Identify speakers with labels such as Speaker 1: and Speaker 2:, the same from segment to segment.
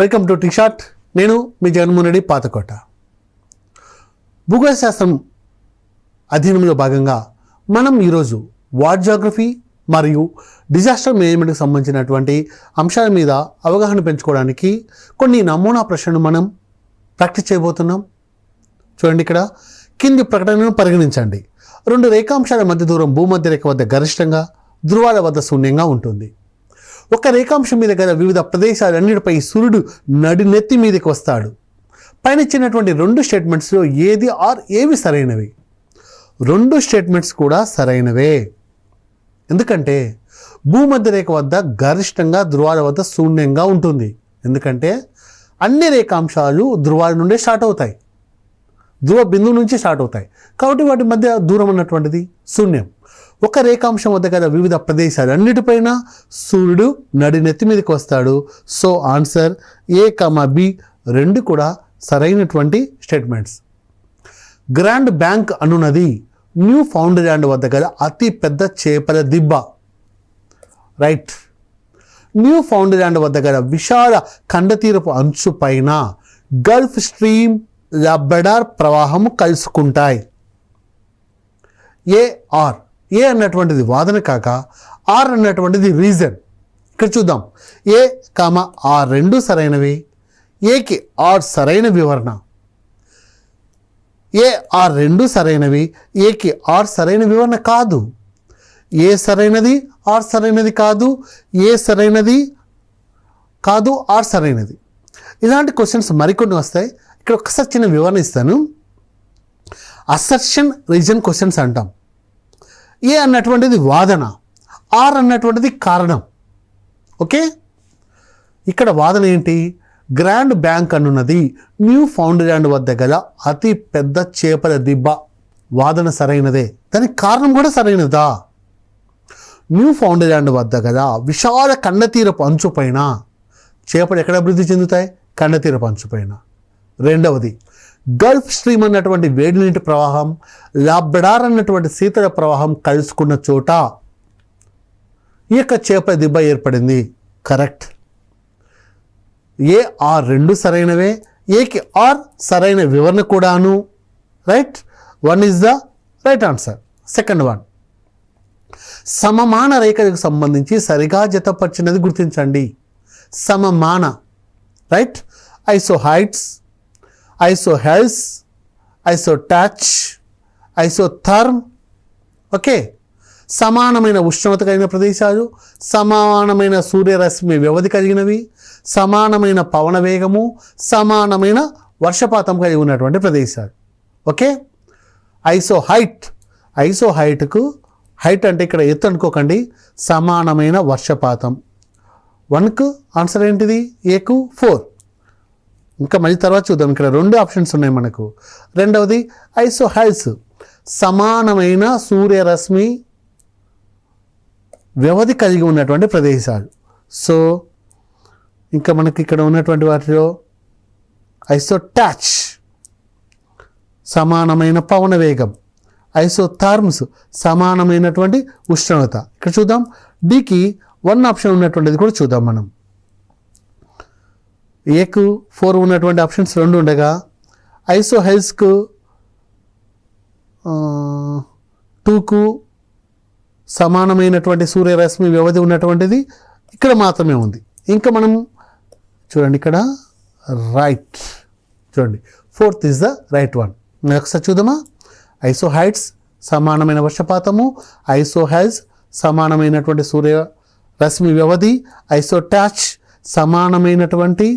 Speaker 1: Welcome to టీషార్ట్. నేను మీ జగన్మోహన్ రెడ్డి పాతకోట. భూగోళ శాస్త్రం అధ్యయనంలో భాగంగా మనం ఈరోజు వార్ జాగ్రఫీ మరియు డిజాస్టర్ మేనేజ్మెంట్కి సంబంధించినటువంటి అంశాల మీద అవగాహన పెంచుకోవడానికి కొన్ని నమూనా ప్రశ్నలు మనం ప్రాక్టీస్ చేయబోతున్నాం. చూడండి, ఇక్కడ కింది ప్రకటనను పరిగణించండి. 2 రేఖాంశాల మధ్య దూరం భూమధ్య రేఖ వద్ద గరిష్టంగా, ధృవాల వద్ద శూన్యంగా ఉంటుంది. ఒక రేఖాంశం మీద గల వివిధ ప్రదేశాలన్నిటిపై సూర్యుడు నడినెత్తి మీదకి వస్తాడు. పైన ఇచ్చినటువంటి 2 స్టేట్మెంట్స్లో ఏది ఏవి సరైనవి? 2 స్టేట్మెంట్స్ కూడా సరైనవే. ఎందుకంటే భూమధ్య రేఖ వద్ద గరిష్టంగా, ధృవాల వద్ద శూన్యంగా ఉంటుంది. ఎందుకంటే అన్ని రేఖాంశాలు ధృవాల నుండే స్టార్ట్ అవుతాయి, ధ్రువ బిందువు నుంచి స్టార్ట్ అవుతాయి. కాబట్టి వాటి మధ్య దూరం అన్నటువంటిది శూన్యం. ఒక రేఖాంశం వద్ద గల వివిధ ప్రదేశాలు అన్నిటిపైన సూర్యుడు నడినెత్తి మీదకి వస్తాడు. సో ఆన్సర్ A, B 2 కూడా సరైనటువంటి స్టేట్మెంట్స్. గ్రాండ్ బ్యాంక్ అనున్నది న్యూ ఫౌండ్ ల్యాండ్ వద్ద గల అతి పెద్ద చేపల దిబ్బ. రైట్. న్యూ ఫౌండ్ ల్యాండ్ వద్ద గల విశాల ఖండతీరపు అంచు పైన గల్ఫ్ స్ట్రీమ్, లబ్రడార్ ప్రవాహము కలుసుకుంటాయి. ఏ అన్నటువంటిది వాదన కాక ఆర్ అన్నటువంటిది రీజన్. ఇక్కడ చూద్దాం. A, R 2 సరైనవి. ఏకి ఆర్ సరైన వివరణ. R 2 సరైనవి, ఏకి ఆర్ సరైన వివరణ కాదు. ఏ సరైనది, ఆర్ సరైనది కాదు. ఏ సరైనది కాదు, ఆర్ సరైనది. ఇలాంటి క్వశ్చన్స్ మరికొన్ని వస్తాయి. ఇక్కడ ఒకసారి చిన్న వివరణ ఇస్తాను. అసర్షన్ రీజన్ క్వశ్చన్స్ అంటాం. ఏ అన్నటువంటిది వాదన, ఆర్ అన్నటువంటిది కారణం. ఓకే, ఇక్కడ వాదన ఏంటి? గ్రాండ్ బ్యాంక్ అనున్నది న్యూ ఫౌండ్ ల్యాండ్ వద్ద గల అతి పెద్ద చేపల దిబ్బ. వాదన సరైనదే, దానికి కారణం కూడా సరైనదా? న్యూ ఫౌండ్ ల్యాండ్ వద్ద గల విశాల ఖండతీరపు అంచు పైన చేపలు ఎక్కడ అభివృద్ధి చెందుతాయి? ఖండతీరపు అంచు పైన. రెండవది, గల్ఫ్ స్ట్రీమ్ అన్నటువంటి వేడి నీటి ప్రవాహం, లాబ్రడార్ అన్నటువంటి శీతల ప్రవాహం కలుసుకున్న చోట ఈ యొక్క చేపల దిబ్బ ఏర్పడింది. కరెక్ట్. ఆర్ 2 సరైనవే. ఏకి ఆర్ సరైన వివరణ కూడాను. Right. 1 is the right answer. Second one, సమమాన రేఖలకు సంబంధించి సరిగా జతపరిచినది గుర్తించండి. సమమాన. Right. Isohyets, isohels, isotach, isotherm. Okay. సమానమైన ఉష్ణోగ్రత కలిగిన ప్రదేశాలు, సమానమైన సూర్యరశ్మి వ్యవధి కలిగినవి, సమానమైన పవన వేగము, సమానమైన వర్షపాతం కలిగి ఉన్నటువంటి ప్రదేశాలు. ఓకే. ఐసోహైట్. ఐసోహైట్కు హైట్ అంటే ఇక్కడ ఎత్తు అనుకోకండి, సమానమైన వర్షపాతం. 1కు ఆన్సర్ ఏంటిది? ఏకు 4. ఇంకా మళ్ళీ తర్వాత చూద్దాం. ఇక్కడ 2 ఆప్షన్స్ ఉన్నాయి మనకు. రెండవది ఐసోహెల్స్, సమానమైన సూర్యరశ్మి వ్యవధి కలిగి ఉన్నటువంటి ప్రదేశాలు. సో ఇంకా మనకి ఇక్కడ ఉన్నటువంటి వాటిలో ఐసోటాచ్, సమానమైన పవన వేగం. ఐసోథర్మ్స్, సమానమైనటువంటి ఉష్ణోగ్రత. ఇక్కడ చూద్దాం. డికి 1 ఆప్షన్ ఉన్నటువంటిది కూడా చూద్దాం మనం. ఏకు 4 ఉన్నటువంటి ఆప్షన్స్ 2 ఉండగా, ఐసోహెల్స్కు 2కు సమానమైనటువంటి సూర్యరశ్మి వ్యవధి ఉన్నటువంటిది ఇక్కడ మాత్రమే ఉంది. ఇంకా మనం చూడండి ఇక్కడ రైట్. చూడండి, 4th is the right one. ఒకసారి చూద్దామా. ఐసోహైట్స్ సమానమైన వర్షపాతము, ఐసోహెల్స్ సమానమైనటువంటి సూర్యరశ్మి వ్యవధి, ఐసోటాచ్ సమానమైనటువంటి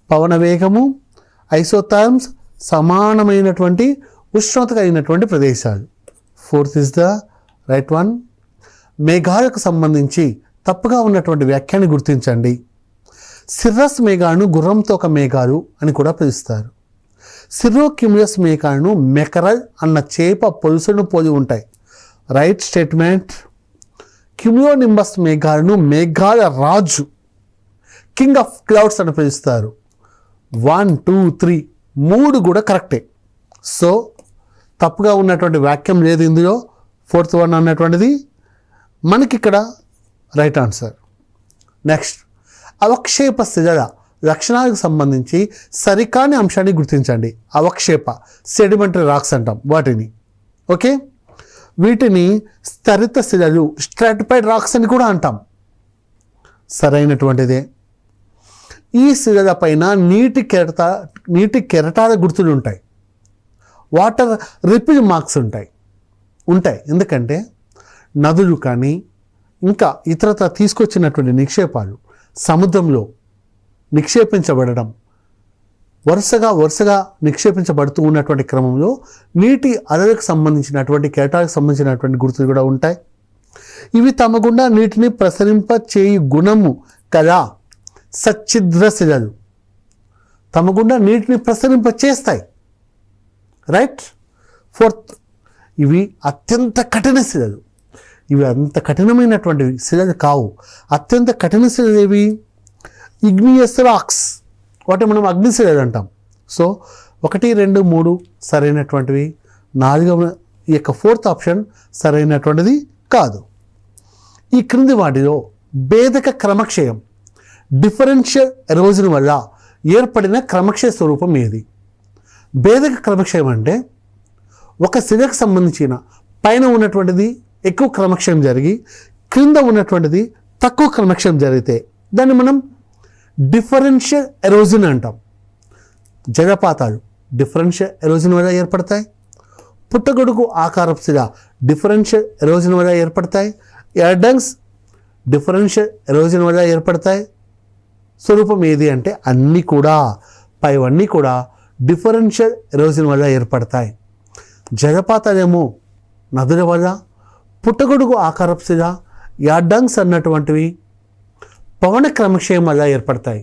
Speaker 1: పవన వేగము, ఐసోథర్మ్స్ సమానమైనటువంటి ఉష్ణోగ్రత కలిగినటువంటి ప్రదేశాలు. 4th is the right one. మేఘాలకు సంబంధించి తప్పుగా ఉన్నటువంటి వ్యాఖ్యాన్ని గుర్తించండి. సిర్రస్ మేఘాలను గుర్రంతోక మేఘాలు అని కూడా పిలుస్తారు. సిర్రోక్యుములస్ మేఘాలను మెకరల్ అన్న చేప పొలుసును పోలి ఉంటాయి. Right statement. క్యుమియోనింబస్ మేఘాలను మేఘాల రాజు, కింగ్ ఆఫ్ క్లౌడ్స్ అని పిలుస్తారు. 1, 2, 3 3 కూడా కరెక్టే. సో తప్పుగా ఉన్నటువంటి వాక్యం లేదు ఇందులో. 4th వన్ అన్నటువంటిది మనకి ఇక్కడ రైట్ ఆన్సర్. నెక్స్ట్, అవక్షేప శిలల లక్షణాలకు సంబంధించి సరికాని అంశాన్ని గుర్తించండి. అవక్షేప సెడిమెంటరీ రాక్స్ అంటాం వాటిని. ఓకే, వీటిని స్థరిత శిలలు స్ట్రాటిఫైడ్ రాక్స్ అని కూడా అంటాం. సరైనటువంటిదే. ఈ శిలల పైన నీటి కెరటాల గుర్తులు ఉంటాయి. వాటర్ రిపిల్ మార్క్స్ ఉంటాయి. ఎందుకంటే నదులు కానీ ఇంకా ఇతరత్ర తీసుకొచ్చినటువంటి నిక్షేపాలు సముద్రంలో నిక్షేపించబడడం, వరుసగా నిక్షేపించబడుతూ ఉన్నటువంటి క్రమంలో నీటి అలలకు సంబంధించినటువంటి కెరటాలకు సంబంధించినటువంటి గుర్తులు కూడా ఉంటాయి. ఇవి తమ గుండా నీటిని ప్రసరింప చేయు గుణము కదా సచ్ఛిద్ర శిలలు. తమ గుండా నీటిని ప్రసరింప చేస్తాయి. రైట్. ఫోర్త్, ఇవి అత్యంత కఠిన శిలలు. ఇవి అంత కఠినమైనటువంటి శిలలు కావు. అత్యంత కఠిన శిలలు ఏవి? ఇగ్నియస్ రాక్స్, వాటి మనం అగ్నిశిలలు అంటాం. సో 1, 2, 3 సరైనటువంటివి. 4వ ఈ యొక్క 4th ఆప్షన్ సరైనటువంటిది కాదు. ఈ క్రింది వాటిలో భేదక క్రమక్షయం డిఫరెన్షియల్ ఎరోజన్ వల్ల ఏర్పడిన క్రమక్షయ స్వరూపం ఏది? భేదక క్రమక్షయం అంటే ఒక శిలకు సంబంధించిన పైన ఉన్నటువంటిది ఎక్కువ క్రమక్షయం జరిగి క్రింద ఉన్నటువంటిది తక్కువ క్రమక్షయం జరిగితే దాన్ని మనం డిఫరెన్షియల్ ఎరోజన్ అంటాం. జలపాతాలు డిఫరెన్షియల్ ఎరోజన్ వల్ల ఏర్పడతాయి. పుట్టగొడుగు ఆకారపు శిల డిఫరెన్షియల్ ఎరోజన్ వల్ల ఏర్పడతాయి. ఎర్డంగ్స్ డిఫరెన్షియల్ ఎరోజన్ వల్ల ఏర్పడతాయి. స్వరూపం ఏది అంటే అన్నీ కూడా, పైవన్నీ కూడా డిఫరెన్షియల్ ఎరోజన్ వల్ల ఏర్పడతాయి. జలపాతాలేమో నదుల వల్ల, పుట్టగొడుగు ఆకారపు శిల, యార్డంగ్స్ అన్నటువంటివి పవన క్రమక్షయం వల్ల ఏర్పడతాయి.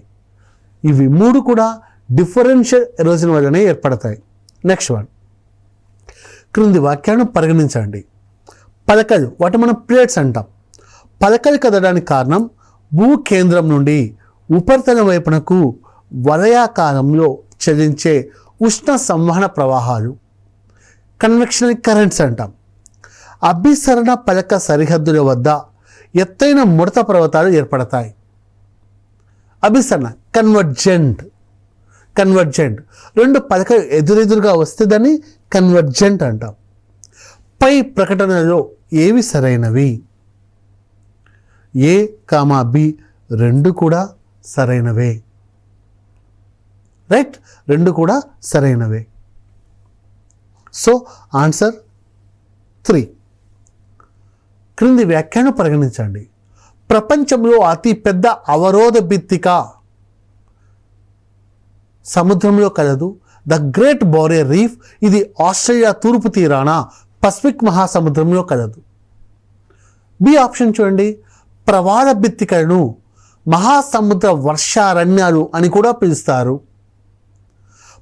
Speaker 1: ఇవి 3 కూడా డిఫరెన్షియల్ ఎరోజన్ వల్లనే ఏర్పడతాయి. నెక్స్ట్ వన్, క్రింది వాక్యాన్ని పరిగణించండి. పలకలు, వాటి మనం ప్లేట్స్ అంటాం. పలకలు కదడానికి కారణం భూ కేంద్రం నుండి ఉపరితలం వైపునకు వలయాకారంలో చలించే ఉష్ణ సంవహన ప్రవాహాలు, కన్వెక్షనల్ కరెంట్స్ అంటాం. అభిసరణ పలక సరిహద్దుల వద్ద ఎత్తైన ముడత పర్వతాలు ఏర్పడతాయి. అభిసరణ కన్వర్జెంట్. 2 పలకలు ఎదురెదురుగా వస్తే దాన్ని కన్వర్జెంట్ అంటాం. పై ప్రకటనలో ఏవి సరైనవి? A, B 2 కూడా సరైనవే. రైట్, 2 కూడా సరైనవే. So answer 3. క్రింది వ్యాఖ్యానం పరిగణించండి. ప్రపంచంలో అతి పెద్ద అవరోధ భిత్తిక సముద్రంలో కలదు, ద గ్రేట్ బారియర్ రీఫ్. ఇది ఆస్ట్రేలియా తూర్పు తీరాన పసిఫిక్ మహాసముద్రంలో కలదు. బి ఆప్షన్ చూడండి. ప్రవాల భిత్తికలను మహాసముద్ర వర్షారణ్యాలు అని కూడా పిలుస్తారు.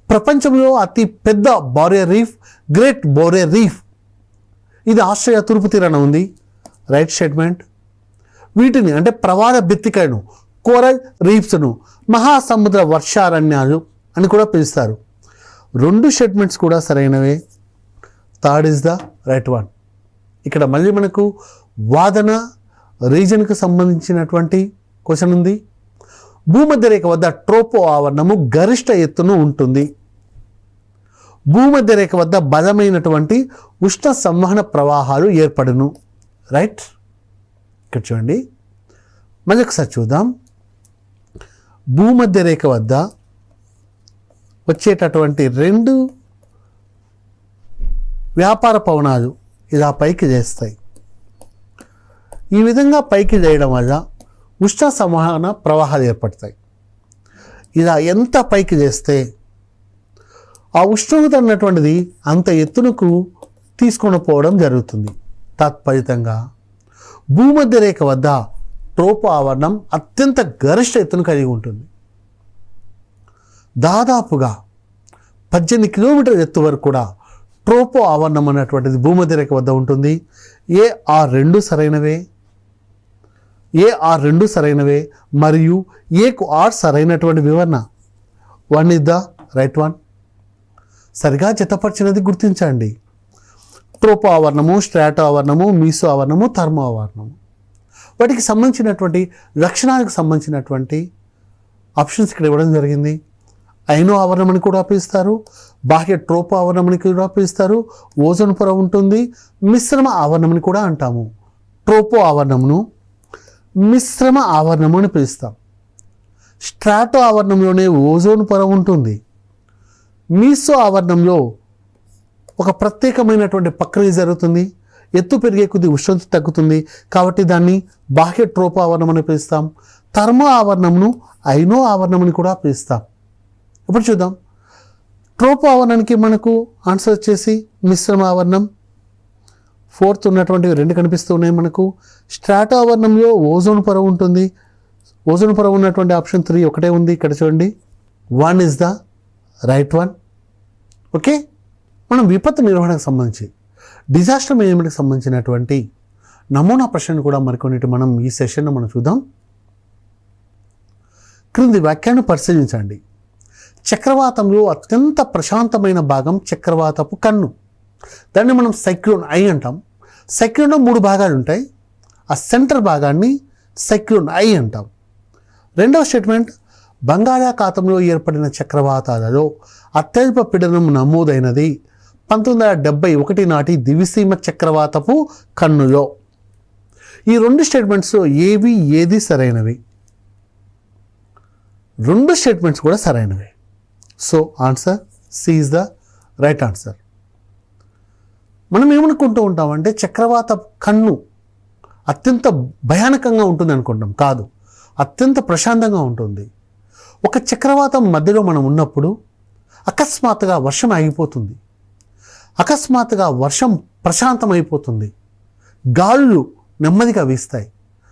Speaker 1: ప్రపంచంలో అతి పెద్ద barrier reef great barrier reef, ఇది ఆస్ట్రేలియా తూర్పు తీరాన ఉంది. Right statement. వీటిని అంటే ప్రవాల భిత్తికలను, కోరల్ రీఫ్స్ను మహాసముద్ర వర్షారణ్యాలు అని కూడా పిలుస్తారు. 2 స్టేట్మెంట్స్ కూడా సరైనవే. Third is the right one. ఇక్కడ మళ్ళీ మనకు వాదన రీజన్కి సంబంధించినటువంటి క్వశ్చన్ ఉంది. భూమధ్యరేఖ వద్ద ట్రోపో ఆవరణము గరిష్ట ఎత్తును ఉంటుంది. భూమధ్యరేఖ వద్ద బలమైనటువంటి ఉష్ణ సంవహన ప్రవాహాలు ఏర్పడును. రైట్. ఇక్కడ చూడండి, మళ్ళీ ఒకసారి చూద్దాం. భూమధ్యరేఖ వద్ద వచ్చేటటువంటి 2 వ్యాపార పవనాలు ఇలా పైకి చేస్తాయి. ఈ విధంగా పైకి చేయడం వల్ల ఉష్ణ సంవహన ప్రవాహాలు ఏర్పడతాయి. ఇలా ఎంత పైకి చేస్తే ఆ ఉష్ణోగ్రత అన్నటువంటిది అంత ఎత్తునకు తీసుకొని పోవడం జరుగుతుంది. తత్ఫలితంగా భూమధ్యరేఖ వద్ద ట్రోపో ఆవరణం అత్యంత గరిష్ట ఎత్తును కలిగి ఉంటుంది. దాదాపుగా 18 కిలోమీటర్ల ఎత్తు వరకు కూడా ట్రోపో ఆవరణం అన్నటువంటిది భూమధ్యరేఖ వద్ద ఉంటుంది. A-R 2 సరైనవే మరియు ఏకు ఆర్ సరైనటువంటి వివరణ. 1 ఇస్ ద రైట్ వన్. సరిగా జతపరిచినది గుర్తించండి. ట్రోపో ఆవరణము, స్ట్రాటో ఆవరణము, మీసో ఆవరణము, థర్మో ఆవరణము, వాటికి సంబంధించినటువంటి లక్షణాలకు సంబంధించినటువంటి ఆప్షన్స్ ఇక్కడ ఇవ్వడం జరిగింది. ఐనో ఆవరణమని కూడా పిలుస్తారు, బాహ్య ట్రోపో ఆవరణమని కూడా పిలుస్తారు, ఓజోన్ పొర ఉంటుంది, మిశ్రమ ఆవరణమని కూడా అంటాము. ట్రోపో ఆవరణమును మిశ్రమ ఆవరణము అని పిలుస్తాం. స్ట్రాటో ఆవరణంలోనే ఓజోన్ పొర ఉంటుంది. మీసో ఆవరణంలో ఒక ప్రత్యేకమైనటువంటి ప్రక్రియ జరుగుతుంది. ఎత్తు పెరిగే కొద్ది ఉష్ణోగ్రత తగ్గుతుంది కాబట్టి దాన్ని బాహ్య ట్రోపో ఆవరణం అని పిలుస్తాం. థర్మో ఆవరణమును ఐనో ఆవరణమని కూడా పిలుస్తాం. ఇప్పుడు చూద్దాం. ట్రోపో ఆవరణానికి మనకు ఆన్సర్ వచ్చేసి మిశ్రమ ఆవరణం. ఫోర్త్ ఉన్నటువంటివి 2 కనిపిస్తూ ఉన్నాయి మనకు. స్ట్రాటో ఆవరణంలో ఓజోన్ పొర ఉంటుంది. ఓజోన్ పొర ఉన్నటువంటి ఆప్షన్ 3 ఒకటే ఉంది. ఇక్కడ చూడండి, 1 is the right one. Okay, మనం విపత్తు నిర్వహణకు సంబంధించి డిజాస్టర్ మేనేజ్మెంట్కి సంబంధించినటువంటి నమూనా ప్రశ్నను కూడా మరికొన్నిటి మనం ఈ సెషన్లో మనం చూద్దాం. క్రింది వ్యాఖ్యాన్ని పరిశీలించండి. చక్రవాతంలో అత్యంత ప్రశాంతమైన భాగం చక్రవాతపు కన్ను. దాన్ని మనం సైక్లోన్ ఐ అంటాం. సైక్లోన్లో 3 భాగాలు ఉంటాయి. ఆ సెంటర్ భాగాన్ని సైక్లోన్ ఐ అంటాం. రెండవ స్టేట్మెంట్, బంగాళాఖాతంలో ఏర్పడిన చక్రవాతాలలో అత్యల్ప పీడనం నమోదైనది 1971 నాటి దివిసీమ చక్రవాతపు కన్నులో. ఈ 2 స్టేట్మెంట్స్లో ఏది సరైనవి? 2 స్టేట్మెంట్స్ కూడా సరైనవి. So answer C is the right answer. మనం ఏమనుకుంటూ ఉంటామంటే చక్రవాత కన్ను అత్యంత భయానకంగా ఉంటుంది అనుకుంటాం. కాదు, అత్యంత ప్రశాంతంగా ఉంటుంది. ఒక చక్రవాతం మధ్యలో మనం ఉన్నప్పుడు అకస్మాత్తుగా వర్షం ఆగిపోతుంది. అకస్మాత్తుగా వర్షం ప్రశాంతమైపోతుంది. గాలులు నెమ్మదిగా వీస్తాయి.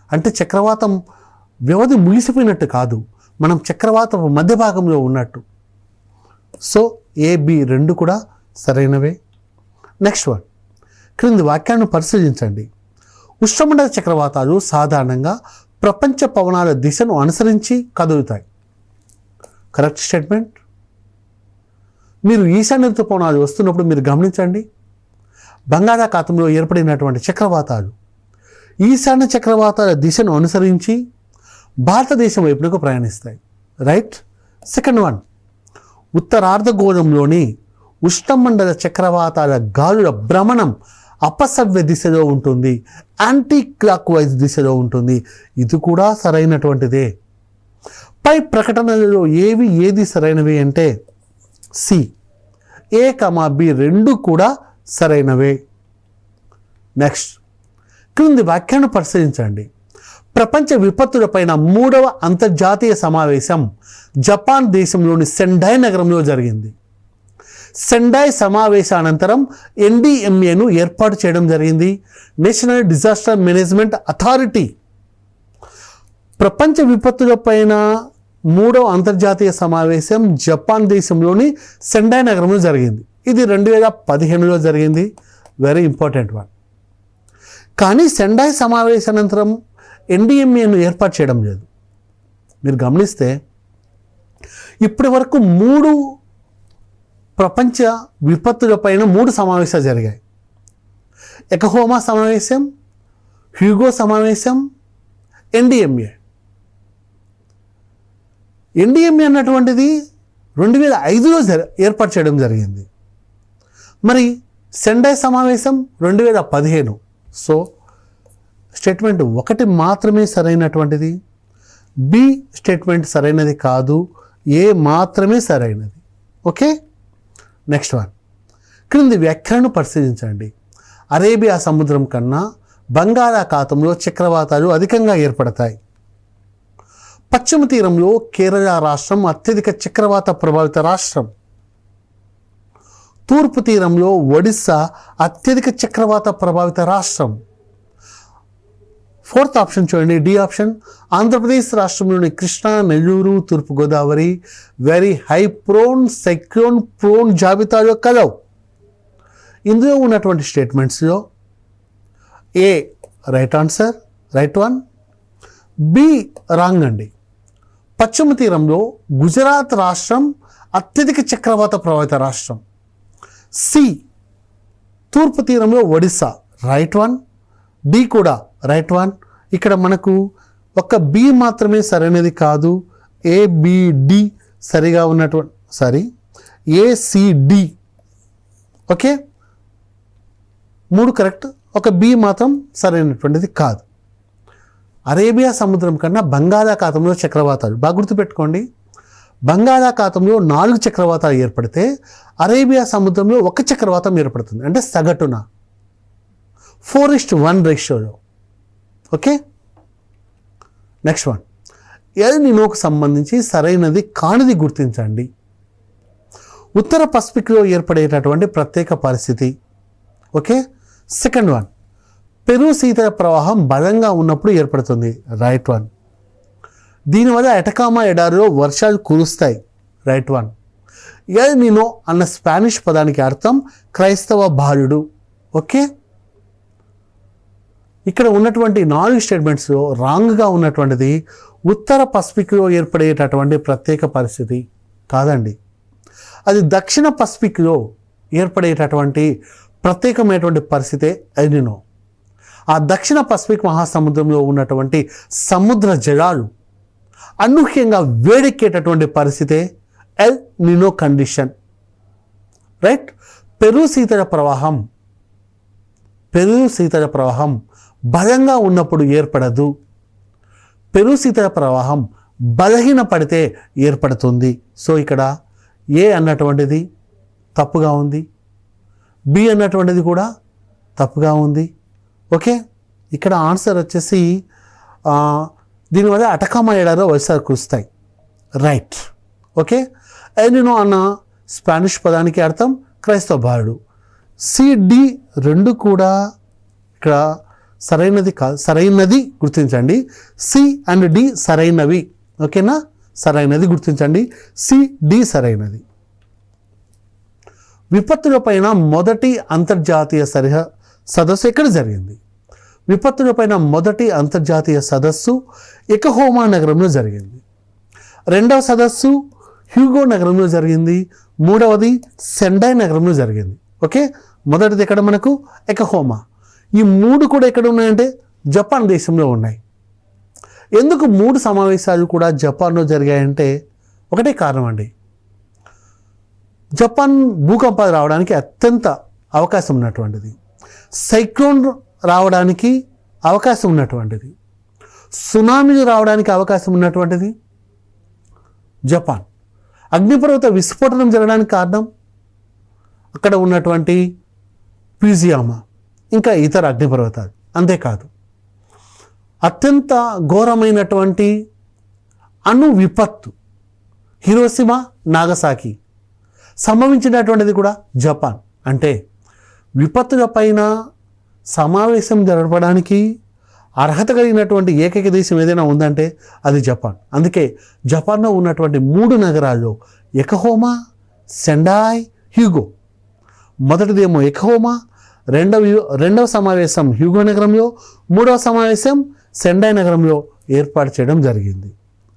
Speaker 1: అంటే చక్రవాతం వ్యవధి ముగిసిపోయినట్టు కాదు, మనం చక్రవాతం మధ్య భాగంలో ఉన్నట్టు. సో AB 2 కూడా సరైనవే. నెక్స్ట్ వన్, క్రింది వాక్యాన్ని పరిశీలించండి. ఉష్ణమండల చక్రవాతాలు సాధారణంగా ప్రపంచ పవనాల దిశను అనుసరించి కదులుతాయి. Correct statement. మీరు ఈశాన్య ఋతుపవనాలు వస్తున్నప్పుడు మీరు గమనించండి, బంగాళాఖాతంలో ఏర్పడినటువంటి చక్రవాతాలు ఈశాన్య చక్రవాతాల దిశను అనుసరించి భారతదేశం వైపునకు ప్రయాణిస్తాయి. రైట్. సెకండ్ వన్, ఉత్తరార్ధగోళంలోని ఉష్ణమండల చక్రవాతాల గాలుల భ్రమణం అపసవ్య దిశలో ఉంటుంది, యాంటీ క్లాక్ వైజ్ దిశలో ఉంటుంది. ఇది కూడా సరైనటువంటిదే. పై ప్రకటనలలో ఏది సరైనవి అంటే సి, A, B 2 కూడా సరైనవే. నెక్స్ట్, క్రింది వ్యాఖ్యాను పరిశీలించండి. ప్రపంచ విపత్తులపైన 3వ అంతర్జాతీయ సమావేశం జపాన్ దేశంలోని సెండై నగరంలో జరిగింది. సెండై సమావేశానంతరం NDMAను ఏర్పాటు చేయడం జరిగింది. National disaster management authority. ప్రపంచ విపత్తులపైన 3వ అంతర్జాతీయ సమావేశం జపాన్ దేశంలోని సెండై నగరంలో జరిగింది. ఇది 2015లో జరిగింది. Very important one. కానీ సెండై సమావేశానంతరం NDMAను ఏర్పాటు చేయడం లేదు. మీరు గమనిస్తే ఇప్పటి వరకు 3 ప్రపంచ విపత్తులపైన 3 సమావేశాలు జరిగాయి. ఎకహోమా సమావేశం, హ్యూగో సమావేశం, NDMA. NDMA అన్నటువంటిది 2005లో ఏర్పాటు చేయడం జరిగింది. మరి సెండై సమావేశం 2015. సో స్టేట్మెంట్ 1 మాత్రమే సరైనటువంటిది. B స్టేట్మెంట్ సరైనది కాదు, A మాత్రమే సరైనది. ఓకే. నెక్స్ట్ వన్, క్రింది వ్యాఖ్యలను పరిశీలించండి. అరేబియా సముద్రం కన్నా బంగాళాఖాతంలో చక్రవాతాలు అధికంగా ఏర్పడతాయి. పశ్చిమ తీరంలో కేరళ రాష్ట్రం అత్యధిక చక్రవాత ప్రభావిత రాష్ట్రం. తూర్పు తీరంలో ఒడిస్సా అత్యధిక చక్రవాత ప్రభావిత రాష్ట్రం. ఫోర్త్ ఆప్షన్ చూడండి, D ఆప్షన్. ఆంధ్రప్రదేశ్ రాష్ట్రంలోని కృష్ణా, నెల్లూరు, తూర్పుగోదావరి very high prone cyclone prone జాబితాలో కలవు. ఇందులో ఉన్నటువంటి స్టేట్మెంట్స్లో A right answer, right one. B wrong అండి. పశ్చిమ తీరంలో గుజరాత్ రాష్ట్రం అత్యధిక చక్రవాత ప్రభావిత రాష్ట్రం. C తూర్పు తీరంలో ఒడిస్సా, రైట్ వన్. D కూడా రైట్ వన్. ఇక్కడ మనకు ఒక B మాత్రమే సరైనది కాదు, ఏబిడి సరిగా ఉన్నటువంటి ఏసిడి, ఓకే, 3 కరెక్ట్, ఒక బి మాత్రం సరైనటువంటిది కాదు. అరేబియా సముద్రం కన్నా బంగాళాఖాతంలో చక్రవాతాలు, బాగా గుర్తుపెట్టుకోండి, బంగాళాఖాతంలో 4 చక్రవాతాలు ఏర్పడితే అరేబియా సముద్రంలో 1 చక్రవాతం ఏర్పడుతుంది, అంటే సగటున 4:1 రేషియోలో. ఓకే, నెక్స్ట్ వన్, ఎల్ నినోకు సంబంధించి సరైనది కానిది గుర్తించండి. ఉత్తర పసిఫిక్లో ఏర్పడేటటువంటి ప్రత్యేక పరిస్థితి. ఓకే, సెకండ్ వన్, పెరు శీతల ప్రవాహం బలంగా ఉన్నప్పుడు ఏర్పడుతుంది, రైట్ వన్. దీనివల్ల ఎటకామా ఎడారిలో వర్షాలు కురుస్తాయి, రైట్ వన్. ఎల్ నినో అన్న స్పానిష్ పదానికి అర్థం క్రైస్తవ బాలుడు. ఓకే, ఇక్కడ ఉన్నటువంటి 4 స్టేట్మెంట్స్లో రాంగ్గా ఉన్నటువంటిది ఉత్తర పసిఫిక్లో ఏర్పడేటటువంటి ప్రత్యేక పరిస్థితి కాదండి, అది దక్షిణ పసిఫిక్లో ఏర్పడేటటువంటి ప్రత్యేకమైనటువంటి పరిస్థితే ఎల్ నినో. ఆ దక్షిణ పసిఫిక్ మహాసముద్రంలో ఉన్నటువంటి సముద్ర జలాలు అనూహ్యంగా వేడెక్కేటటువంటి పరిస్థితే El Nino condition, right. Peru శీతల ప్రవాహం బలంగా ఉన్నప్పుడు ఏర్పడదు, పెరు శీతల ప్రవాహం బలహీన పడితే ఏర్పడుతుంది. సో ఇక్కడ ఏ అన్నటువంటిది తప్పుగా ఉంది, బి అన్నటువంటిది కూడా తప్పుగా ఉంది. ఓకే, ఇక్కడ ఆన్సర్ వచ్చేసి దీనివల్ల అటకామా ఎడారిలో వర్షాలు కురుస్తాయి, రైట్. ఓకే, ఎల్ నినో అన్న స్పానిష్ పదానికి అర్థం క్రైస్తవ బాలుడు. సిడి 2 కూడా ఇక్కడ సరైనది కాదు, సరైనది గుర్తించండి. సి అండ్ డి సరైనవి, ఓకేనా, సరైనది గుర్తించండి, సిడి సరైనది. విపత్తులపైన మొదటి అంతర్జాతీయ సదస్సు ఎక్కడ జరిగింది? విపత్తులపైన మొదటి అంతర్జాతీయ సదస్సు ఎకహోమా నగరంలో జరిగింది. 2వ సదస్సు హ్యూగో నగరంలో జరిగింది. 3వది సెండై నగరంలో జరిగింది. ఓకే, మొదటిది ఎక్కడ మనకు ఎకహోమా. ఈ 3 కూడా ఎక్కడ ఉన్నాయంటే జపాన్ దేశంలో ఉన్నాయి. ఎందుకు 3 సమావేశాలు కూడా జపాన్లో జరిగాయంటే ఒకటే కారణం అండి, జపాన్ భూకంపాలు రావడానికి అత్యంత అవకాశం ఉన్నటువంటిది, సైక్లోన్ రావడానికి అవకాశం ఉన్నటువంటిది, సునామీలు రావడానికి అవకాశం ఉన్నటువంటిది జపాన్. అగ్నిపర్వత విస్ఫోటనం జరగడానికి కారణం అక్కడ ఉన్నటువంటి ఫ్యూజియామా, ఇంకా ఇతర అగ్నిపర్వతాలు. అంతేకాదు, అత్యంత ఘోరమైనటువంటి అణు విపత్తు హిరోషిమా నాగసాకి సంభవించినటువంటిది కూడా జపాన్. అంటే విపత్తుల పైన సమావేశం జరపడానికి అర్హత కలిగినటువంటి ఏకైక దేశం ఏదైనా ఉందంటే అది జపాన్. అందుకే జపాన్లో ఉన్నటువంటి 3 నగరాల్లో ఎకహోమా, సెండాయ్, హ్యూగో. మొదటిదేమో ఎకహోమా, రెండవ సమావేశం హ్యూగో నగరంలో, 3వ సమావేశం సెండాయ్ నగరంలో ఏర్పాటు చేయడం జరిగింది.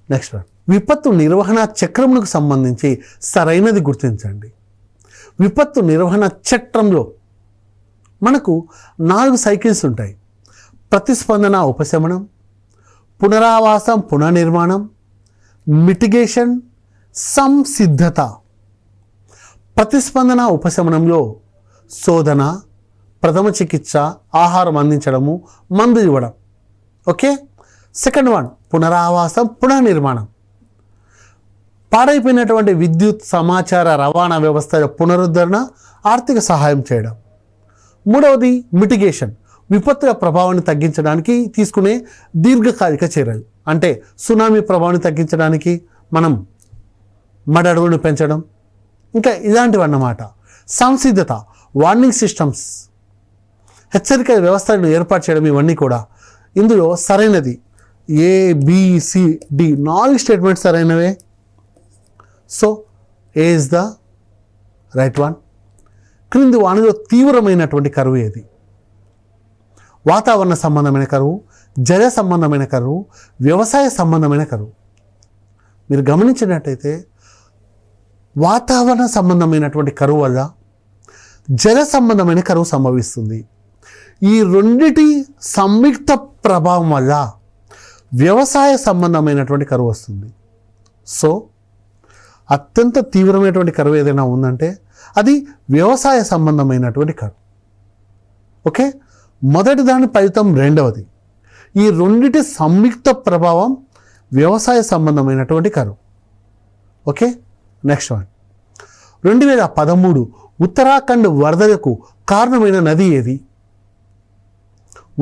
Speaker 1: నెక్స్ట్ వన్, విపత్తు నిర్వహణ చక్రములకు సంబంధించి సరైనది గుర్తించండి. విపత్తు నిర్వహణ చక్రంలో మనకు 4 సైకిల్స్ ఉంటాయి. ప్రతిస్పందన ఉపశమనం, పునరావాసం పునర్నిర్మాణం, మిటిగేషన్, సంసిద్ధత. ప్రతిస్పందన ఉపశమనంలో శోధన, ప్రథమ చికిత్స, ఆహారం అందించడము, మందు ఇవ్వడం. ఓకే, సెకండ్ వన్ పునరావాసం పునర్నిర్మాణం, పాడైపోయినటువంటి విద్యుత్ సమాచార రవాణా వ్యవస్థల పునరుద్ధరణ, ఆర్థిక సహాయం చేయడం. 3వది మిటిగేషన్, విపత్తుల ప్రభావాన్ని తగ్గించడానికి తీసుకునే దీర్ఘకాలిక చర్యలు. అంటే సునామీ ప్రభావాన్ని తగ్గించడానికి మనం మడ అడుగును పెంచడం, ఇంకా ఇలాంటివి అన్నమాట. సంసిద్ధత, వార్నింగ్ సిస్టమ్స్, హెచ్చరిక వ్యవస్థలను ఏర్పాటు చేయడం. ఇవన్నీ కూడా ఇందులో సరైనది ABCD 4 స్టేట్మెంట్స్ సరైనవే. So A is the right one. క్రింది వానిలో తీవ్రమైనటువంటి కరువు ఏది? వాతావరణ సంబంధమైన కరువు, జల సంబంధమైన కరువు, వ్యవసాయ సంబంధమైన కరువు. మీరు గమనించినట్టయితే వాతావరణ సంబంధమైనటువంటి కరువు వల్ల జల సంబంధమైన కరువు సంభవిస్తుంది. ఈ రెండిటి సంయుక్త ప్రభావం వల్ల వ్యవసాయ సంబంధమైనటువంటి కరువు వస్తుంది. సో అత్యంత తీవ్రమైనటువంటి కరువు ఏదైనా ఉందంటే అది వ్యవసాయ సంబంధమైనటువంటి కరువు. ఓకే, మొదటి దాని ఫలితం రెండవది. ఈ రెండిటి సంయుక్త ప్రభావం వ్యవసాయ సంబంధమైనటువంటి కరువు. Okay, next one. 2013 ఉత్తరాఖండ్ వరదలకు కారణమైన నది ఏది?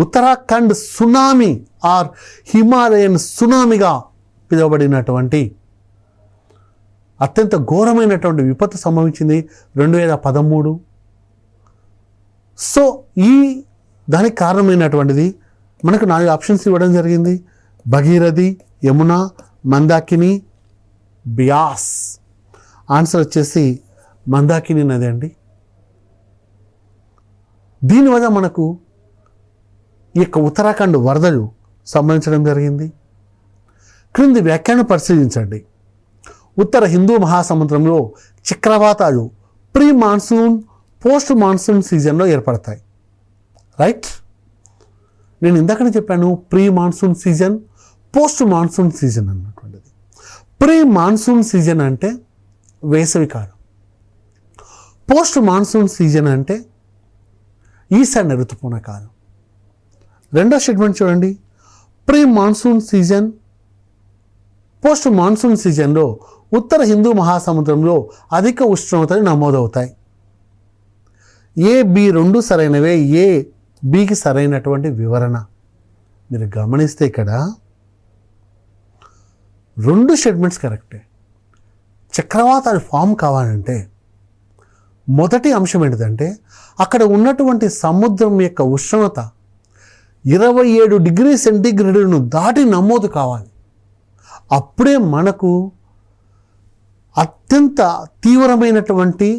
Speaker 1: ఉత్తరాఖండ్ సునామీ ఆర్ హిమాలయన్ సునామీగా పిలువబడినటువంటి అత్యంత ఘోరమైనటువంటి విపత్తు సంభవించింది 2013. సో ఈ దానికి కారణమైనటువంటిది మనకు 4 ఆప్షన్స్ ఇవ్వడం జరిగింది. భగీరథి, యమున, మందాకిని, బ్యాస్. ఆన్సర్ వచ్చేసి మందాకిని నది అండి. దీనివల్ల మనకు ఈ యొక్క ఉత్తరాఖండ్ వరదలు సంభవించడం జరిగింది. క్రింది వ్యాఖ్యానం పరిశీలించండి. ఉత్తర హిందూ మహాసముద్రంలో చక్రవాతాలు ప్రీ మాన్సూన్, పోస్ట్ మాన్సూన్ సీజన్లో ఏర్పడతాయి. రైట్, నేను ఇందాకనే చెప్పాను pre monsoon season, post monsoon season అన్నటువంటిది. ప్రీ మాన్సూన్ సీజన్ అంటే వేసవి కాలం, పోస్ట్ మాన్సూన్ సీజన్ అంటే ఈశాన్య ఋతుపవన కాలం. రెండో స్టేట్మెంట్ చూడండి. Pre monsoon season, post monsoon సీజన్లో ఉత్తర హిందూ మహాసముద్రంలో అధిక ఉష్ణోగ్రతలు నమోదవుతాయి. ఏ, బి రెండు సరైనవే. ఏ, బికి సరైనటువంటి వివరణ. మీరు గమనిస్తే ఇక్కడ 2 స్టేట్మెంట్స్ కరెక్టే. చక్రవాతాలు ఫామ్ కావాలంటే మొదటి అంశం ఏంటిదంటే అక్కడ ఉన్నటువంటి సముద్రం యొక్క ఉష్ణోగ్రత 27 డిగ్రీ సెంటీగ్రేడ్ను దాటి నమోదు కావాలి. అప్పుడే మనకు అత్యంత తీవ్రమైనటువంటి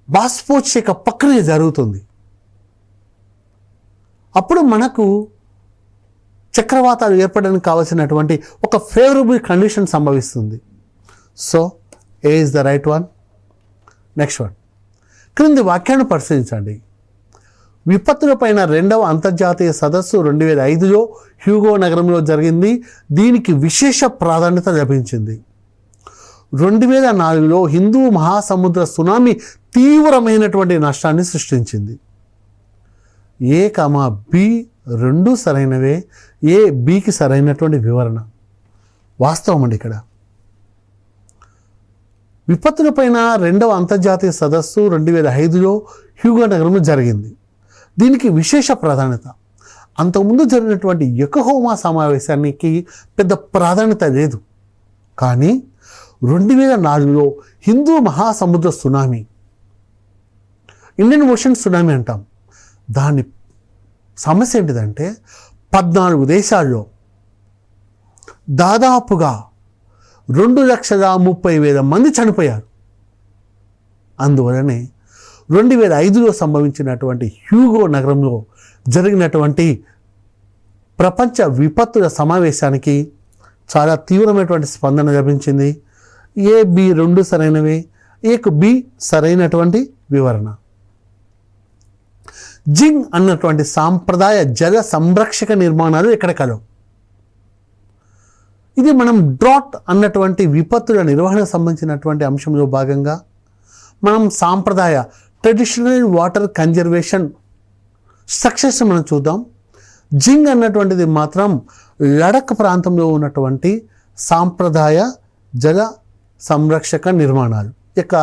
Speaker 1: బాష్పోత్సేక ప్రక్రియ జరుగుతుంది. అప్పుడు మనకు చక్రవాతాలు ఏర్పడడానికి కావాల్సినటువంటి ఒక ఫేవరబుల్ కండిషన్ సంభవిస్తుంది. So A is the right one. Next one. క్రింది వాక్యాన్ని పరిశీలించండి. విపత్తులపైన 2వ అంతర్జాతీయ సదస్సు 2005లో హ్యూగో నగరంలో జరిగింది. దీనికి విశేష ప్రాధాన్యత లభించింది. 2004లో హిందూ మహాసముద్ర సునామీ తీవ్రమైనటువంటి నష్టాన్ని సృష్టించింది. ఏ, బి రెండు సరైనవే. ఏ, బికి సరైనటువంటి వివరణ. వాస్తవం అండి. ఇక్కడ విపత్తులపైన 2వ అంతర్జాతీయ సదస్సు 2005లో హ్యూగో నగరంలో జరిగింది. దీనికి విశేష ప్రాధాన్యత. అంతకుముందు జరిగినటువంటి యొకోహామా సమావేశానికి పెద్ద ప్రాధాన్యత లేదు. కానీ 2004లో హిందూ మహాసముద్ర సునామీ, ఇండియన్ ఓషన్ సునామీ అంటాం. దాని సమస్య ఏంటిదంటే 14 దేశాల్లో దాదాపుగా 2,30,000 మంది చనిపోయారు. అందువలనే 2005లో సంభవించినటువంటి హ్యూగో నగరంలో జరిగినటువంటి ప్రపంచ విపత్తుల సమావేశానికి చాలా తీవ్రమైనటువంటి స్పందన లభించింది. ఏ, బి రెండు సరైనవే. ఏకు బి సరైనటువంటి వివరణ. జింగ్ అన్నటువంటి సాంప్రదాయ జల సంరక్షక నిర్మాణాలు ఎక్కడ కలవు? ఇది మనం డ్రాట్ అన్నటువంటి విపత్తుల నిర్వహణకు సంబంధించినటువంటి అంశంలో భాగంగా మనం సాంప్రదాయ ట్రెడిషనల్ వాటర్ కన్జర్వేషన్ స్ట్రక్చర్స్ మనం చూద్దాం. జింగ్ అన్నటువంటిది మాత్రం లడఖ్ ప్రాంతంలో ఉన్నటువంటి సాంప్రదాయ జల సంరక్షక నిర్మాణాలు ఇక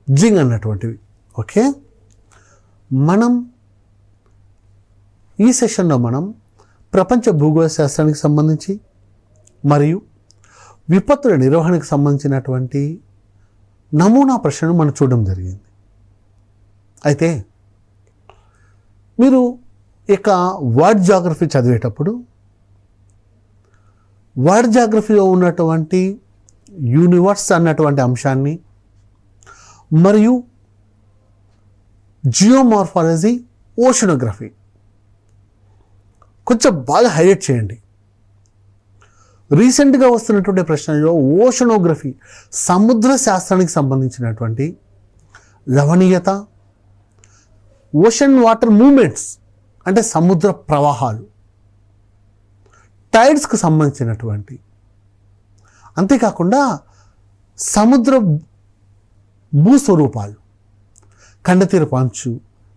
Speaker 1: జింగ్ అన్నటువంటివి. ఓకే, మనం ఈ సెషన్లో మనం ప్రపంచ భూగోళ శాస్త్రానికి సంబంధించి మరియు విపత్తుల నిర్వహణకు సంబంధించినటువంటి నమూనా ప్రశ్నను మనం చూడడం జరిగింది. అయితే మీరు ఇక వరల్డ్ జాగ్రఫీ చదివేటప్పుడు వరల్డ్ జాగ్రఫీలో ఉన్నటువంటి యూనివర్స్ అన్నటువంటి అంశాన్ని మరియు జియోమార్ఫాలజీ, ఓషనోగ్రఫీ కొంచెం బాగా హైలైట్ చేయండి. రీసెంట్గా వస్తున్నటువంటి ప్రశ్నలో ఓషనోగ్రఫీ సముద్ర శాస్త్రానికి సంబంధించినటువంటి లవణీయత, ఓషన్ వాటర్ మూమెంట్స్ అంటే సముద్ర ప్రవాహాలు, టైడ్స్కి సంబంధించినటువంటి, అంతేకాకుండా సముద్ర భూస్వరూపాలు, ఖండతీరపు అంచు,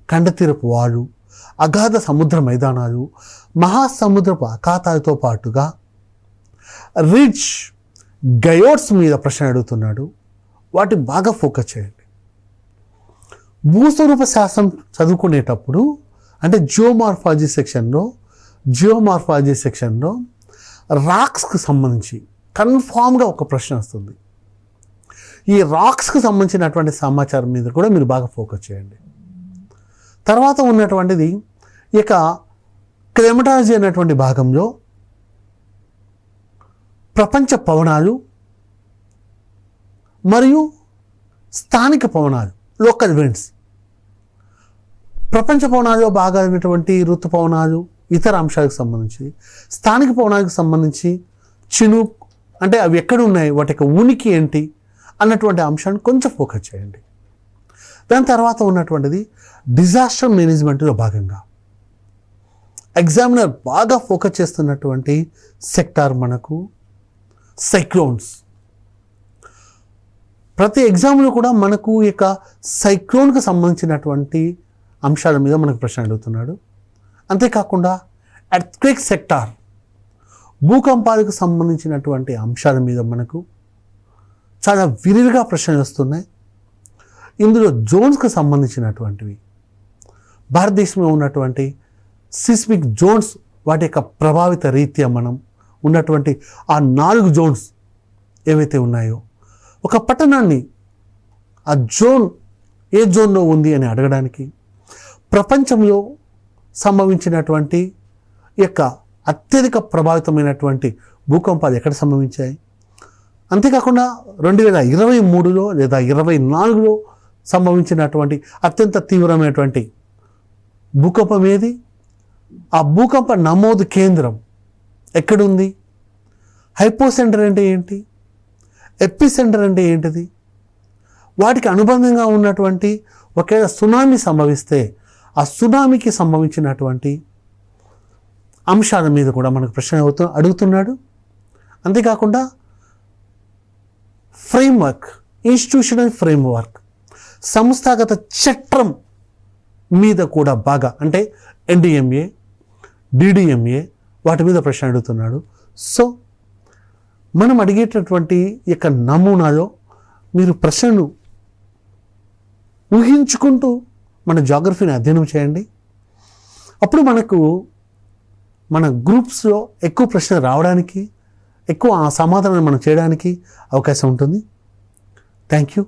Speaker 1: ఖండతీరపు వాలు, అగాధ సముద్ర మైదానాలు, మహాసముద్రపు అఖాతాలతో పాటుగా రిడ్జ్ గయోడ్స్ మీద ప్రశ్న అడుగుతున్నాడు. వాటి బాగా ఫోకస్ చేయండి. భూస్వరూప శాస్త్రం చదువుకునేటప్పుడు అంటే జియోమార్ఫాలజీ సెక్షన్లో రాక్స్కి సంబంధించి కన్ఫామ్గా ఒక ప్రశ్న వస్తుంది. ఈ రాక్స్కి సంబంధించినటువంటి సమాచారం మీద కూడా మీరు బాగా ఫోకస్ చేయండి. తర్వాత ఉన్నటువంటిది ఇక క్లైమటాలజీ అనేటువంటి భాగంలో ప్రపంచ పవనాలు మరియు స్థానిక పవనాలు, లోకల్ విండ్స్. ప్రపంచ పవనాల్లో బాగా అయినటువంటి ఋతుపవనాలు, ఇతర అంశాలకు సంబంధించి, స్థానిక పవనాలకు సంబంధించి చినుక్ అంటే అవి ఎక్కడ ఉన్నాయి, వాటి యొక్క ఉనికి ఏంటి అన్నటువంటి అంశాన్ని కొంచెం ఫోకస్ చేయండి. దాని తర్వాత ఉన్నటువంటిది డిజాస్టర్ మేనేజ్మెంట్లో భాగంగా ఎగ్జామినర్ బాగా ఫోకస్ చేస్తున్నటువంటి సెక్టార్ మనకు సైక్లోన్స్. ప్రతి ఎగ్జామ్లో కూడా మనకు ఇక సైక్లోన్కి సంబంధించినటువంటి అంశాల మీద మనకు ప్రశ్న అడుగుతున్నాడు. అంతేకాకుండా ఎర్త్క్వేక్ సెక్టార్, భూకంపాలకు సంబంధించినటువంటి అంశాల మీద మనకు చాలా విరివిగా ప్రశ్నలు వస్తున్నాయి. ఇందులో జోన్స్కి సంబంధించినటువంటివి, భారతదేశంలో ఉన్నటువంటి సిస్మిక్ జోన్స్, వాటి యొక్క ప్రభావిత రీత్యా మనం ఉన్నటువంటి ఆ 4 జోన్స్ ఏవైతే ఉన్నాయో, ఒక పట్టణాన్ని ఆ జోన్ ఏ జోన్లో ఉంది అని అడగడానికి, ప్రపంచంలో సంభవించినటువంటి యొక్క అత్యధిక ప్రభావితమైనటువంటి భూకంపాలు ఎక్కడ సంభవించాయి, అంతేకాకుండా 2023లో లేదా 2024లో సంభవించినటువంటి అత్యంత తీవ్రమైనటువంటి భూకంపం ఏది, ఆ భూకంప నమోదు కేంద్రం ఎక్కడుంది, హైపోసెంటర్ అంటే ఏంటి, ఎపిసెంటర్ అంటే ఏంటిది, వాటికి అనుబంధంగా ఉన్నటువంటి ఒకవేళ సునామీ సంభవిస్తే ఆ సునామీకి సంభవించినటువంటి అంశాల మీద కూడా మనకు ప్రశ్న అడుగుతున్నాడు. అంతేకాకుండా ఫ్రేమ్వర్క్, ఇన్స్టిట్యూషనల్ ఫ్రేమ్వర్క్, సంస్థాగత చట్టం మీద కూడా బాగా అంటే NDMA, DDMA వాటి మీద ప్రశ్న అడుగుతున్నాడు. సో మనం అడిగేటటువంటి యొక్క నమూనాలో మీరు ప్రశ్నను ఊహించుకుంటూ మన జాగ్రఫీని అధ్యయనం చేయండి. అప్పుడు మనకు మన గ్రూప్స్లో ఎక్కువ ప్రశ్నలు రావడానికి, ఎక్కువ ఆ సమాధానం మనం చేయడానికి అవకాశం ఉంటుంది. Thank you.